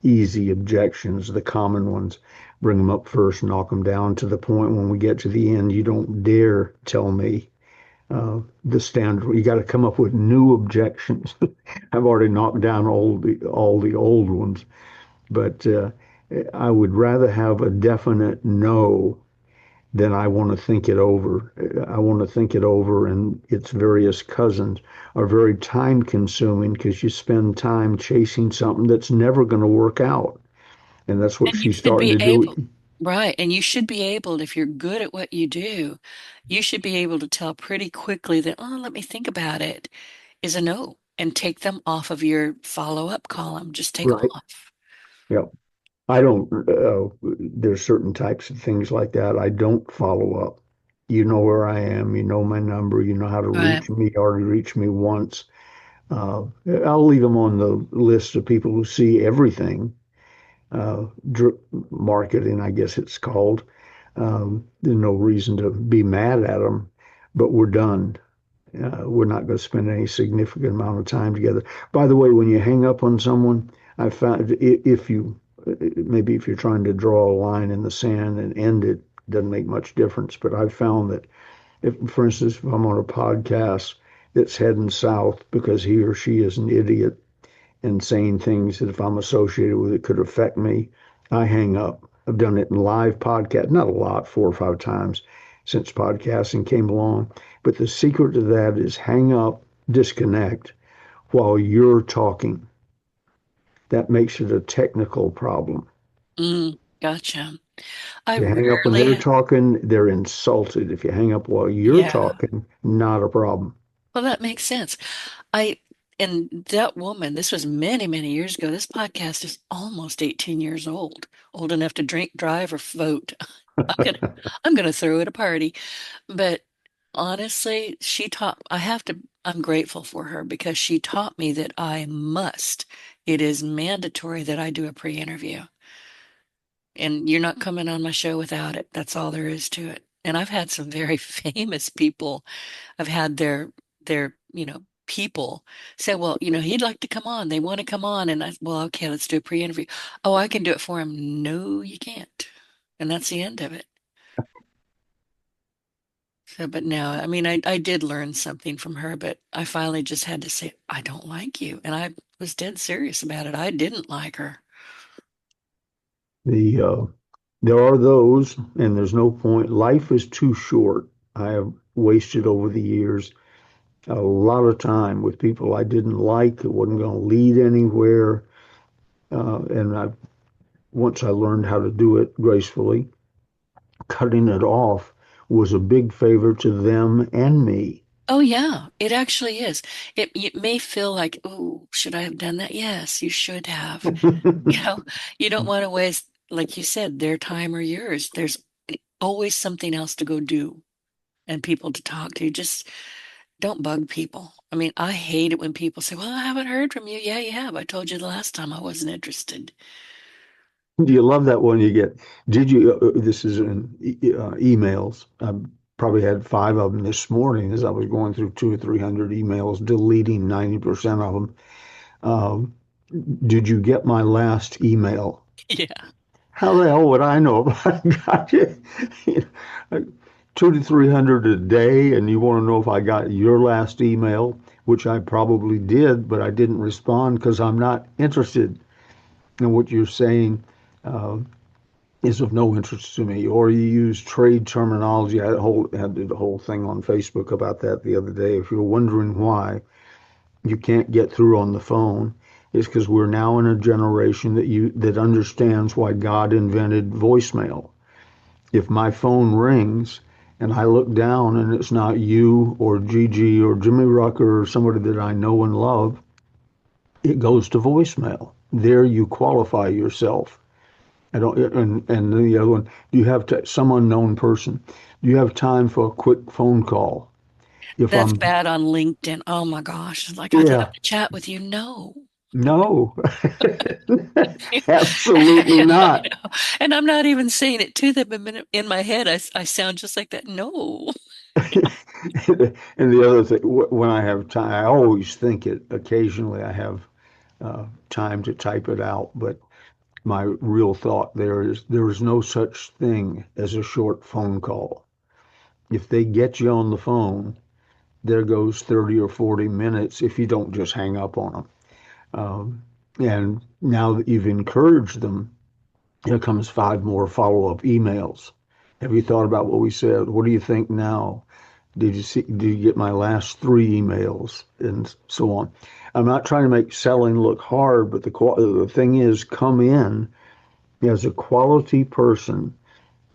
easy objections, the common ones, bring them up first, knock them down to the point when we get to the end. You don't dare tell me the standard. You got to come up with new objections. I've already knocked down all the old ones, but I would rather have a definite no than I want to think it over. I want to think it over, and its various cousins are very time consuming because you spend time chasing something that's never going to work out. And that's what And you she's should starting be to do. able, right. And you should be able, if you're good at what you do, you should be able to tell pretty quickly that, oh, let me think about it, is a no, and take them off of your follow-up column. Just take them Right. off. Yeah. I don't, there's certain types of things like that. I don't follow up. You know where I am. You know my number. You know how to Right. reach me. You already reached me once. Uh, I'll leave them on the list of people who see everything. Drip marketing, I guess it's called. There's no reason to be mad at them, but we're done. We're not going to spend any significant amount of time together. By the way, when you hang up on someone, I found if you maybe if you're trying to draw a line in the sand and end it, doesn't make much difference. But I've found that if, for instance, if I'm on a podcast that's heading south because he or she is an idiot and saying things that if I'm associated with it could affect me, I hang up. I've done it in live podcast, not a lot, 4 or 5 times since podcasting came along. But the secret to that is hang up, disconnect while you're talking. That makes it a technical problem. Gotcha. I If you hang up when they're rarely, talking, they're insulted. If you hang up while you're yeah. talking, not a problem. Well, that makes sense. I, and that woman, this was many, many years ago. This podcast is almost 18 years old enough to drink, drive, or vote. I'm gonna, I'm gonna throw it a party. But honestly, I'm grateful for her because she taught me that it is mandatory that I do a pre-interview. And you're not coming on my show without it. That's all there is to it. And I've had some very famous people. I've had their, people say, well, he'd like to come on. They want to come on. And well, okay, let's do a pre-interview. Oh, I can do it for him. No, you can't. And that's the end of it. So, but no, I mean, I did learn something from her, but I finally just had to say, I don't like you. And I was dead serious about it. I didn't like her. The There are those, and there's no point. Life is too short. I have wasted over the years a lot of time with people I didn't like. It wasn't going to lead anywhere. And once I learned how to do it gracefully, cutting it off was a big favor to them and me. Oh yeah, it actually is. It may feel like, oh, should I have done that? Yes, you should have. You know, you don't want to waste, like you said, their time or yours. There's always something else to go do and people to talk to. Just don't bug people. I mean, I hate it when people say, well, I haven't heard from you. Yeah, you have. I told you the last time I wasn't interested. Do you love that one you get? Did you? This is in emails. I probably had 5 of them this morning as I was going through 200 or 300 emails, deleting 90% of them. Um, did you get my last email? Yeah. How the hell would I know if I got you? You know, 200 to 300 a day, and you want to know if I got your last email, which I probably did, but I didn't respond because I'm not interested in what you're saying. Uh, is of no interest to me. Or you use trade terminology. I did a whole thing on Facebook about that the other day. If you're wondering why you can't get through on the phone, it's because we're now in a generation that understands why God invented voicemail. If my phone rings and I look down and it's not you or Gigi or Jimmy Rucker or somebody that I know and love, it goes to voicemail. There you qualify yourself. I don't, and the other one, do you have some unknown person? Do you have time for a quick phone call? If That's I'm, bad on LinkedIn. Oh my gosh. Like, I'd love yeah, to chat with you. No. no, absolutely I not. know. And I'm not even saying it to them, but in my head, I sound just like that. No. And the other thing, when I have time, I always think it. Occasionally, I have time to type it out, but my real thought there is no such thing as a short phone call. If they get you on the phone, there goes 30 or 40 minutes if you don't just hang up on them. And now that you've encouraged them, here comes five more follow-up emails. Have you thought about what we said? What do you think now? Did you get my last three emails? And so on. I'm not trying to make selling look hard, but the thing is, come in as a quality person.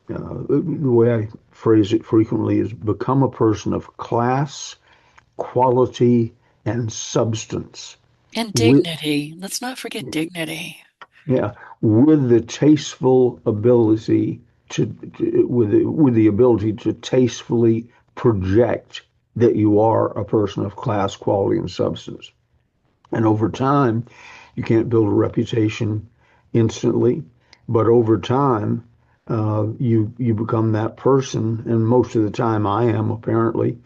The way I phrase it frequently is become a person of class, quality, and substance. And With, dignity. Let's not forget dignity. yeah, with the tasteful ability with the ability to tastefully project that you are a person of class, quality, and substance. And over time, you can't build a reputation instantly, but over time, you become that person. And most of the time, I am apparently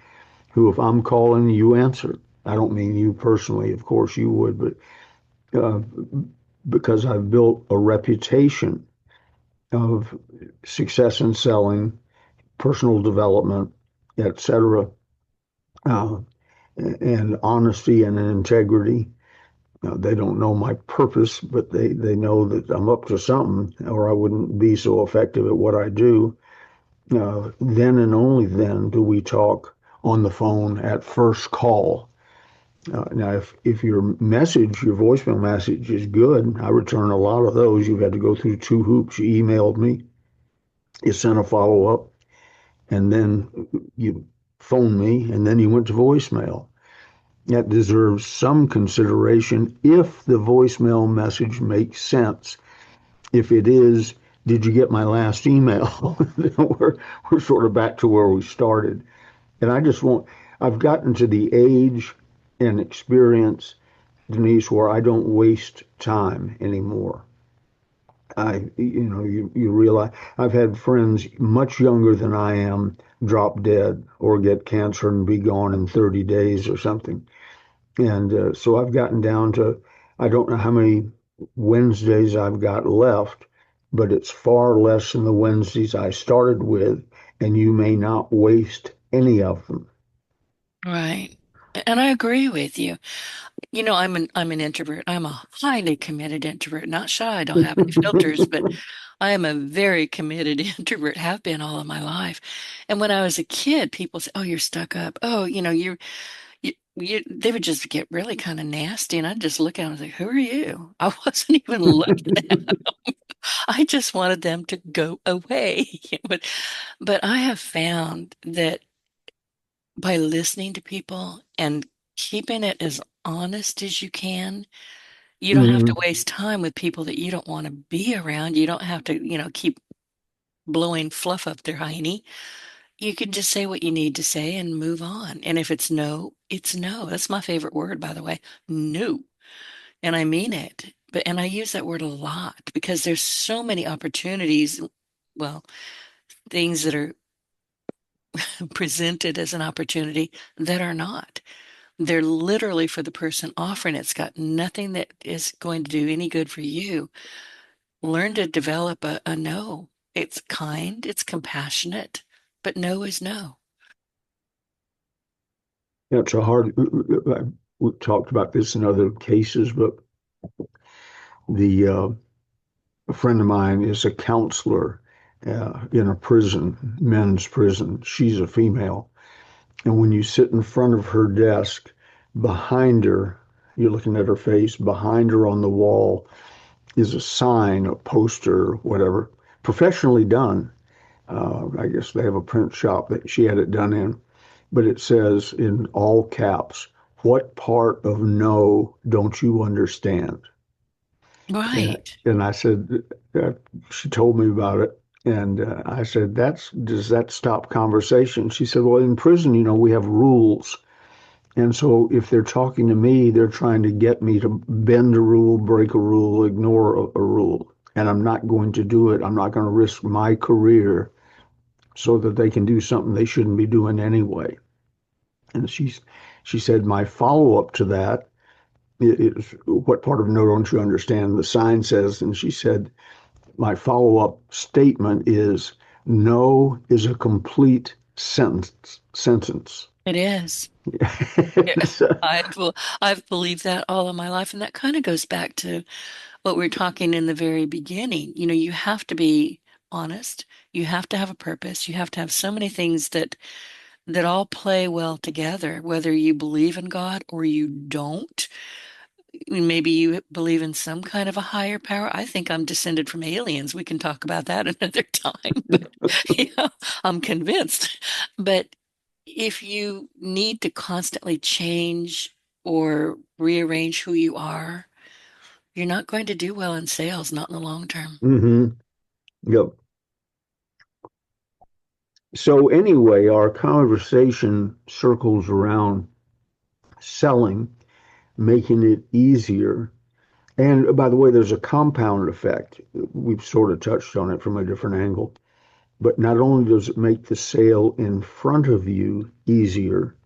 who, if I'm calling, you answer. I don't mean you personally, of course you would, but uh, because I've built a reputation of success in selling, personal development, etc., uh, and honesty and integrity. They don't know my purpose, but they know that I'm up to something, or I wouldn't be so effective at what I do. Then and only then do we talk on the phone at first call. Now, if your voicemail message is good, I return a lot of those. You've had to go through two hoops. You emailed me, you sent a follow up, and then you phoned me, and then you went to voicemail. That deserves some consideration if the voicemail message makes sense. If it is, did you get my last email? we're sort of back to where we started. And I've gotten to the age and experience, Denise, where I don't waste time anymore. You realize I've had friends much younger than I am drop dead or get cancer and be gone in 30 days or something. And so I've gotten down to, I don't know how many Wednesdays I've got left, but it's far less than the Wednesdays I started with, and you may not waste any of them. Right. And I agree with you. I'm an introvert. I'm a highly committed introvert, not shy. I don't have any filters, but I am a very committed introvert, have been all of my life. And when I was a kid, people say, "Oh, you're stuck up. Oh, they would just get really kind of nasty." And I'd just look at them and say, "Who are you?" I wasn't even looking at them. I just wanted them to go away. But I have found that by listening to people and keeping it as honest as you can, you don't have to Mhm. waste time with people that you don't want to be around. You don't have to, keep blowing fluff up their hiney. You can just say what you need to say and move on. And if it's no, it's no. That's my favorite word, by the way. No. And I mean it. And I use that word a lot because there's so many opportunities, well, things that are presented as an opportunity that are not. They're literally for the person offering it. It's got nothing that is going to do any good for you. Learn to develop a no. It's kind, it's compassionate, but no is no. It's a hard, we've talked about this in other cases, but the A friend of mine is a counselor in a prison, men's prison. She's a female. And when you sit in front of her desk, behind her, you're looking at her face, behind her on the wall is a sign, a poster, whatever, professionally done. I guess they have a print shop that she had it done in, but it says in all caps, "What part of no don't you understand?" And, Right. and I said, uh, she told me about it. And I said, does that stop conversation? She said, well, in prison, we have rules. And so if they're talking to me, they're trying to get me to bend a rule, break a rule, ignore a rule. And I'm not going to do it. I'm not going to risk my career so that they can do something they shouldn't be doing anyway. And she said, my follow up to that is, what part of no don't you understand? The sign says, and she said, my follow up statement is, no is a complete sentence. It is. Yeah. So, I've believed that all of my life, and that kind of goes back to what we were talking in the very beginning. You have to be honest. You have to have a purpose. You have to have so many things that all play well together, whether you believe in God or you don't. Maybe you believe in some kind of a higher power. I think I'm descended from aliens. We can talk about that another time, but I'm convinced. But if you need to constantly change or rearrange who you are, you're not going to do well in sales, not in the long term. mm-hmm, yep. So anyway, our conversation circles around selling, making it easier. And by the way, there's a compound effect. We've sort of touched on it from a different angle. But not only does it make the sale in front of you easier,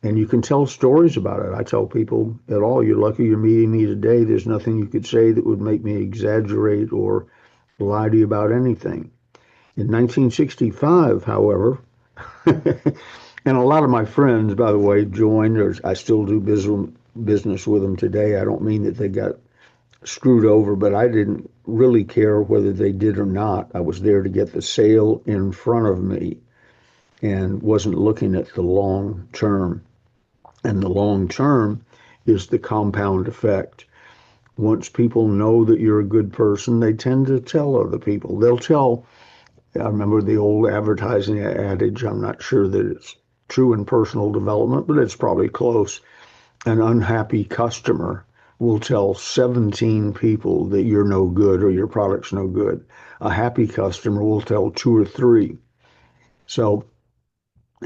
and you can tell stories about it. I tell people at all, you're lucky you're meeting me today. There's nothing you could say that would make me exaggerate or lie to you about anything. In 1965, however, and a lot of my friends, by the way, joined, or I still do business with them today. I don't mean that they got screwed over, but I didn't really care whether they did or not. I was there to get the sale in front of me and wasn't looking at the long term. And the long term is the compound effect. Once people know that you're a good person, they tend to tell other people. They'll tell, I remember the old advertising adage, I'm not sure that it's true in personal development, but it's probably close. An unhappy customer will tell 17 people that you're no good or your product's no good. A happy customer will tell two or three. So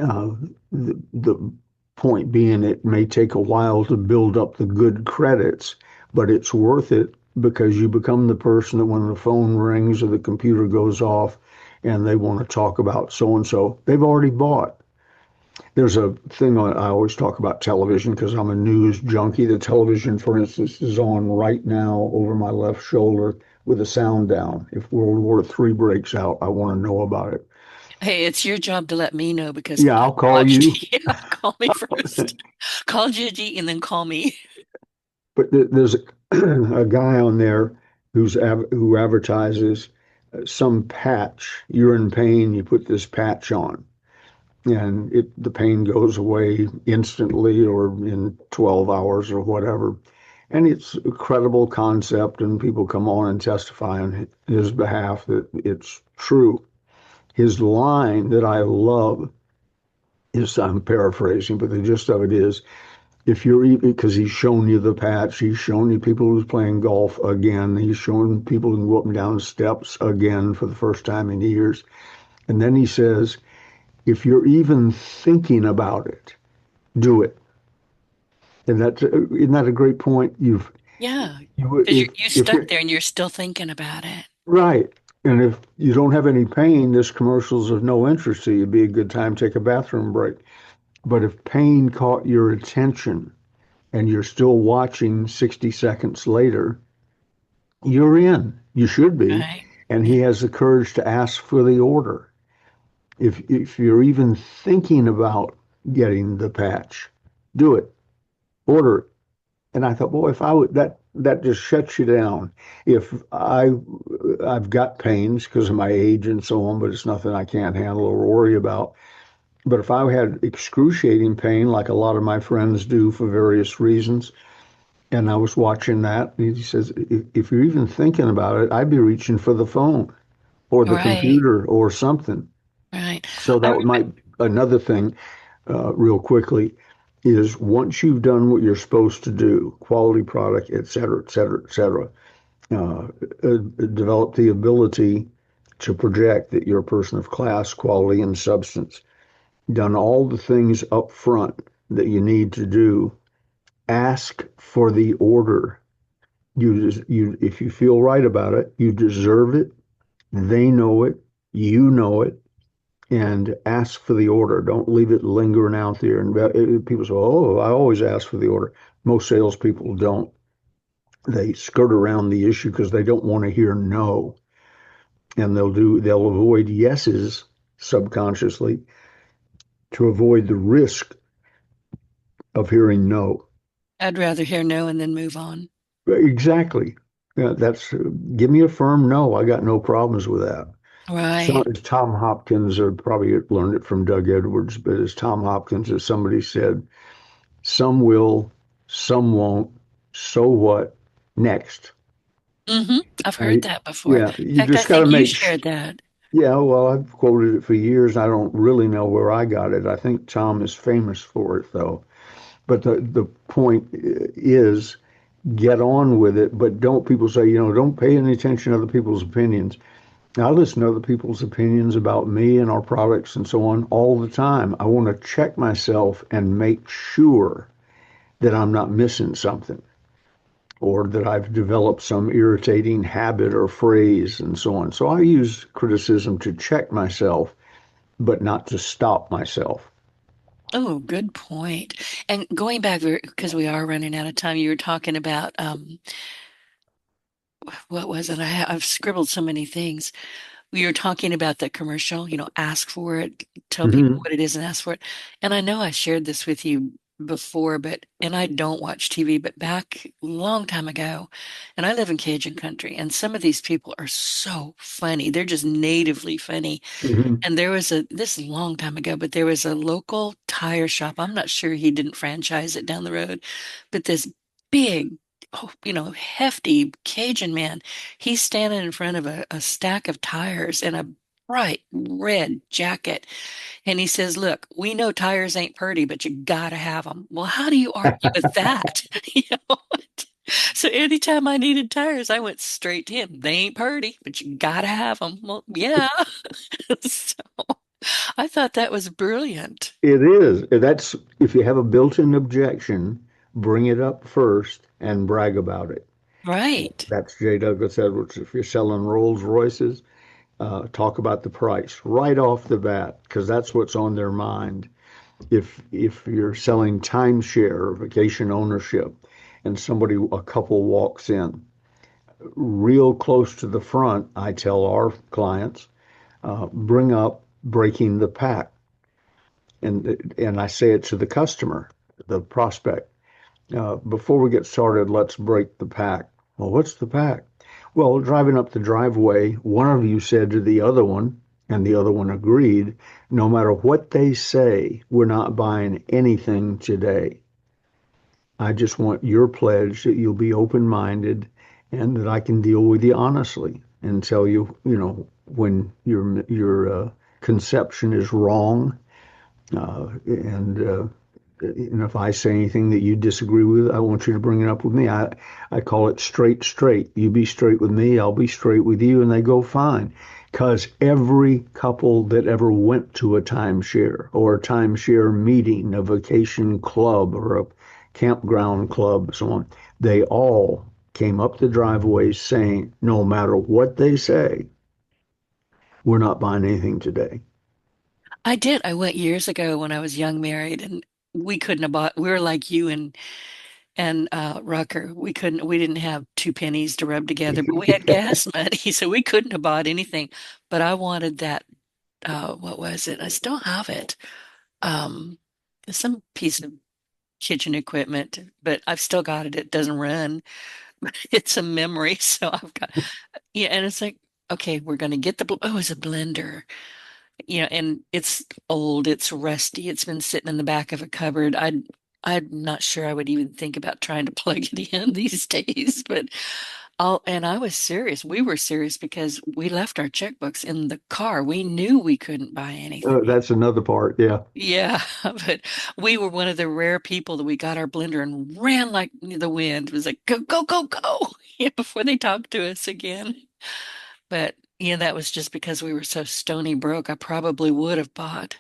uh, the point being, it may take a while to build up the good credits, but it's worth it because you become the person that when the phone rings or the computer goes off and they want to talk about so and so, they've already bought. There's a thing I always talk about television because I'm a news junkie. The television, for instance, is on right now over my left shoulder with the sound down. If World War III breaks out, I want to know about it. Hey, it's your job to let me know because Yeah, I I'll call you. watched. Yeah, call me first. Call Gigi and then call me. But there's a guy on there who advertises some patch. You're in pain, you put this patch on, and the pain goes away instantly or in 12 hours or whatever. And it's a credible concept, and people come on and testify on his behalf that it's true. His line that I love is, I'm paraphrasing, but the gist of it is, if you're, because he's shown you the patch, he's shown you people who's playing golf again, he's shown people who can go up and down steps again for the first time in years. And then he says, if you're even thinking about it, do it. And isn't that a great point? Yeah, You because you if stuck you're there and you're still thinking about it. right, and if you don't have any pain, this commercial's of no interest to you. It'd be a good time to take a bathroom break. But if pain caught your attention and you're still watching 60 seconds later, you're in. You should be. Right. And Yeah. he has the courage to ask for the order. If you're even thinking about getting the patch, do it. Order it. And I thought, boy, if I would, that just shuts you down. If I've got pains because of my age and so on, but it's nothing I can't handle or worry about. But if I had excruciating pain, like a lot of my friends do for various reasons, and I was watching that, he says, if you're even thinking about it, I'd be reaching for the phone or the Right, computer or something. right. So I that might another thing, real quickly, is once you've done what you're supposed to do, quality product, et cetera, et cetera, et cetera, uh, develop the ability to project that you're a person of class, quality, and substance. Done all the things up front that you need to do. Ask for the order. If you feel right about it, you deserve it. They know it. You know it, and ask for the order. Don't leave it lingering out there. And people say, "Oh, I always ask for the order." Most salespeople don't. They skirt around the issue because they don't want to hear no, and they'll avoid yeses subconsciously to avoid the risk of hearing no. I'd rather hear no and then move on. Exactly. Yeah, that's give me a firm no. I got no problems with that. So Right. as Tom Hopkins, or probably learned it from Doug Edwards, but as Tom Hopkins, as somebody said, some will, some won't. So what? Next. hmm I've heard I, that before. In yeah, you fact, I just got to think you make. shared that. Yeah, well, I've quoted it for years. I don't really know where I got it. I think Tom is famous for it, though. But the point is, get on with it. But don't people say, don't pay any attention to other people's opinions. I listen to other people's opinions about me and our products and so on all the time. I want to check myself and make sure that I'm not missing something or that I've developed some irritating habit or phrase and so on. So I use criticism to check myself, but not to stop myself. Oh, good point. And going back, because we are running out of time, you were talking about what was it? I've scribbled so many things. We were talking about the commercial, ask for it, tell people Hmm. what it is and ask for it. And I know I shared this with you before, and I don't watch TV, but back a long time ago, and I live in Cajun country, and some of these people are so funny. They're just natively funny. Hmm. And this is a long time ago, but there was a local tire shop. I'm not sure he didn't franchise it down the road, but this big, hefty Cajun man, he's standing in front of a stack of tires in a bright red jacket. And he says, "Look, we know tires ain't pretty, but you gotta have them." Well, how do you argue with that? You know? So anytime I needed tires, I went straight to him. They ain't pretty, but you gotta have them. Well, yeah. So I thought that was brilliant. It is. That's if you have a built-in objection, bring it up first and brag about it. Right. That's J. Douglas Edwards. If you're selling Rolls Royces, talk about the price right off the bat because that's what's on their mind. If you're selling timeshare or vacation ownership, and a couple walks in real close to the front, I tell our clients, bring up breaking the pack, and I say it to the customer, the prospect. Before we get started, let's break the pack. Well, what's the pack? Well, driving up the driveway, one of you said to the other one, and the other one agreed, no matter what they say, we're not buying anything today. I just want your pledge that you'll be open-minded and that I can deal with you honestly and tell you, when your conception is wrong, and if I say anything that you disagree with, I want you to bring it up with me. I call it straight, straight. You be straight with me, I'll be straight with you, and they go fine. Because every couple that ever went to a timeshare or a timeshare meeting, a vacation club or a campground club, so on, they all came up the driveway saying, no matter what they say, we're not buying anything today. I did. I went years ago when I was young married, and we couldn't have bought, we were like you and Rucker. We didn't have two pennies to rub together, but we had gas money, so we couldn't have bought anything. But I wanted that, what was it? I still have it. Um, some piece of kitchen equipment, but I've still got it. It doesn't run. It's a memory. So I've got, yeah, and it's like, okay, we're going to get oh, it's a blender. And it's old, it's rusty, it's been sitting in the back of a cupboard. I'm not sure I would even think about trying to plug it in these days, but and I was serious. We were serious because we left our checkbooks in the car. We knew we couldn't buy anything. That's another part. Yeah. Yeah, but we were one of the rare people that we got our blender and ran like the wind. It was like, go, go, go, go, yeah, before they talked to us again. But yeah, that was just because we were so stony broke. I probably would have bought.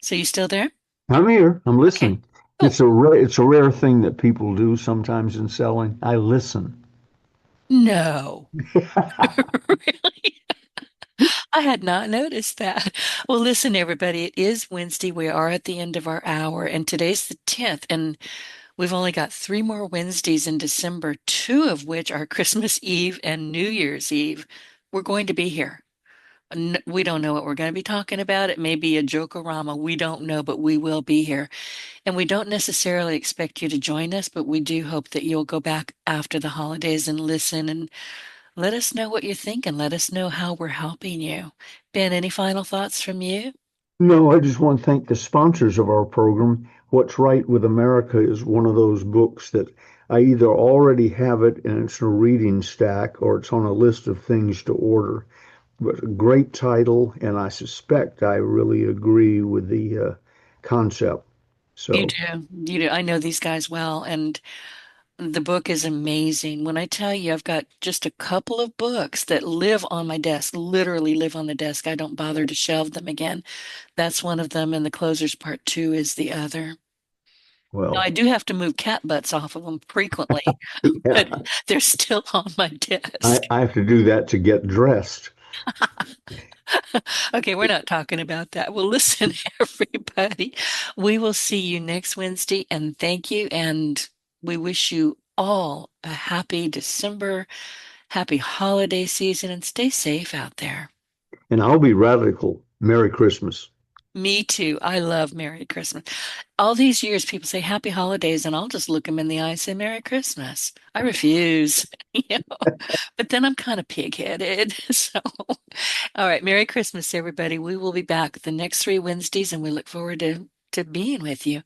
So you still there? I'm here. I'm Okay. listening. Oh, It's a rare thing that people do sometimes in selling. I listen. no. Really? I had not noticed that. Well, listen, everybody, it is Wednesday. We are at the end of our hour, and today's the 10th, and we've only got three more Wednesdays in December, two of which are Christmas Eve and New Year's Eve. We're going to be here. We don't know what we're going to be talking about. It may be a joke-a-rama. We don't know, but we will be here. And we don't necessarily expect you to join us, but we do hope that you'll go back after the holidays and listen and let us know what you think and let us know how we're helping you. Ben, any final thoughts from you? No, I just want to thank the sponsors of our program. What's Right with America is one of those books that I either already have it and it's in a reading stack or it's on a list of things to order. But a great title, and I suspect I really agree with the concept. You So, do. You do. I know these guys well, and the book is amazing. When I tell you, I've got just a couple of books that live on my desk, literally live on the desk. I don't bother to shelve them again. That's one of them, and the closers part two is the other. Now, well, I do have to move cat butts off of them frequently, but yeah, they're still on my I, desk. I have to do that to get dressed. Okay, we're not talking about that. Well, listen, everybody, we will see you next Wednesday, and thank you. And we wish you all a happy December, happy holiday season, and stay safe out there. And I'll be radical. Merry Christmas. Me too. I love Merry Christmas. All these years, people say Happy Holidays, and I'll just look them in the eye and say Merry Christmas. I refuse, but then I'm kind of pig-headed. So, all right, Merry Christmas, everybody. We will be back the next three Wednesdays, and we look forward to being with you.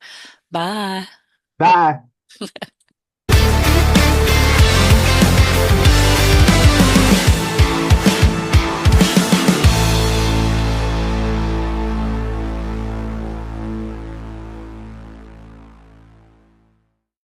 Bye. Bye.